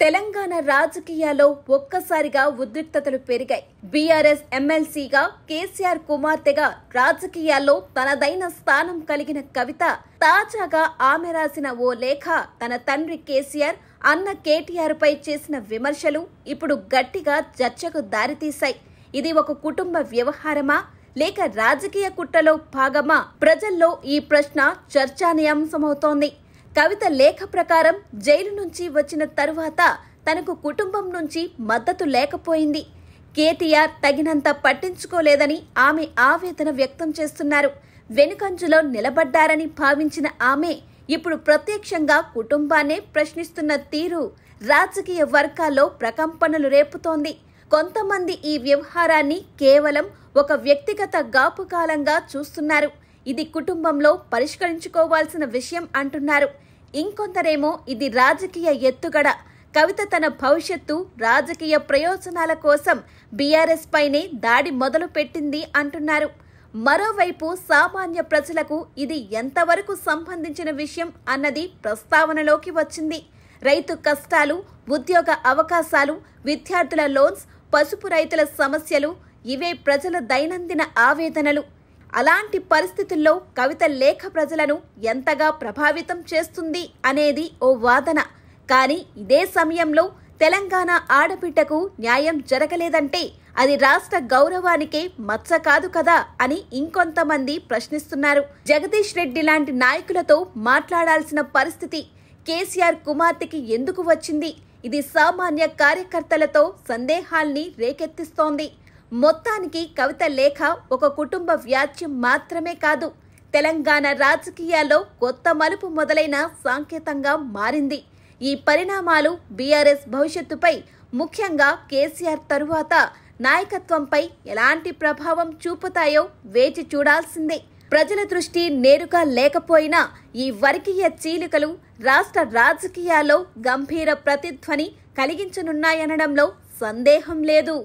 తెలంగాణ రాజకీయాల్లో ఒక్కసారిగా ఉద్రిక్తతలు పెరిగాయి. బీఆర్ఎస్ ఎమ్మెల్సీగా కేసీఆర్ కుమార్తెగా రాజకీయాల్లో తనదైన స్థానం కలిగిన కవిత తాజాగా ఆమె రాసిన ఓ లేఖ తన తండ్రి కేసీఆర్, అన్న కేటీఆర్ పై చేసిన విమర్శలు ఇప్పుడు గట్టిగా చర్చకు దారితీశాయి. ఇది ఒక కుటుంబ వ్యవహారమా లేక రాజకీయ కుట్రలో భాగమా? ప్రజల్లో ఈ ప్రశ్న చర్చానీయాంశమవుతోంది. కవిత లేఖ ప్రకారం జైలు నుంచి వచ్చిన తరువాత తనకు కుటుంబం నుంచి మద్దతు లేకపోయింది. కేటీఆర్ తగినంత పట్టించుకోలేదని ఆమె ఆవేదన వ్యక్తం చేస్తున్నారు. వెనుకంజలో నిలబడ్డారని భావించిన ఆమె ఇప్పుడు ప్రత్యక్షంగా కుటుంబాన్నే ప్రశ్నిస్తున్న తీరు రాజకీయ వర్గాల్లో ప్రకంపనలు రేపుతోంది. కొంతమంది ఈ వ్యవహారాన్ని కేవలం ఒక వ్యక్తిగత గాపుకాలంగా చూస్తున్నారు. ఇది కుటుంబంలో పరిష్కరించుకోవాల్సిన విషయం అంటున్నారు. ఇంకొందరేమో ఇది రాజకీయ ఎత్తుగడ. కవిత తన భవిష్యత్తు, రాజకీయ ప్రయోజనాల కోసం బీఆర్ఎస్ పైనే దాడి మొదలు పెట్టింది అంటున్నారు. మరోవైపు సామాన్య ప్రజలకు ఇది ఎంతవరకు సంబంధించిన విషయం అన్నది ప్రస్తావనలోకి వచ్చింది. రైతు కష్టాలు, ఉద్యోగ అవకాశాలు, విద్యార్థుల లోన్స్, పసుపు రైతుల సమస్యలు ఇవే ప్రజల దైనందిన ఆవేదనలు. అలాంటి పరిస్థితుల్లో కవిత లేఖ ప్రజలను ఎంతగా ప్రభావితం చేస్తుంది అనేది ఓ వాదన. కానీ ఇదే సమయంలో తెలంగాణ ఆడబిడ్డకు న్యాయం జరగలేదంటే అది రాష్ట్ర గౌరవానికే మచ్చ కాదు కదా అని ఇంకొంతమంది ప్రశ్నిస్తున్నారు. జగదీష్ రెడ్డి లాంటి నాయకులతో మాట్లాడాల్సిన పరిస్థితి కేసీఆర్ కుమార్తెకి ఎందుకు వచ్చింది? ఇది సామాన్య కార్యకర్తలతో సందేహాల్ని రేకెత్తిస్తోంది. మొత్తానికి కవిత లేఖ ఒక కుటుంబ వ్యాజ్యం మాత్రమే కాదు, తెలంగాణ రాజకీయాల్లో కొత్త మలుపు మొదలైన సంకేతంగా మారింది. ఈ పరిణామాలు బీఆర్ఎస్ భవిష్యత్తుపై, ముఖ్యంగా కేసీఆర్ తరువాత నాయకత్వంపై ఎలాంటి ప్రభావం చూపుతాయో వేచి చూడాల్సిందే. ప్రజల దృష్టి నేరుగా లేకపోయినా ఈ వర్గీయ చీలికలు రాష్ట్ర రాజకీయాల్లో గంభీర ప్రతిధ్వని కలిగించనున్నాయనడంలో సందేహం లేదు.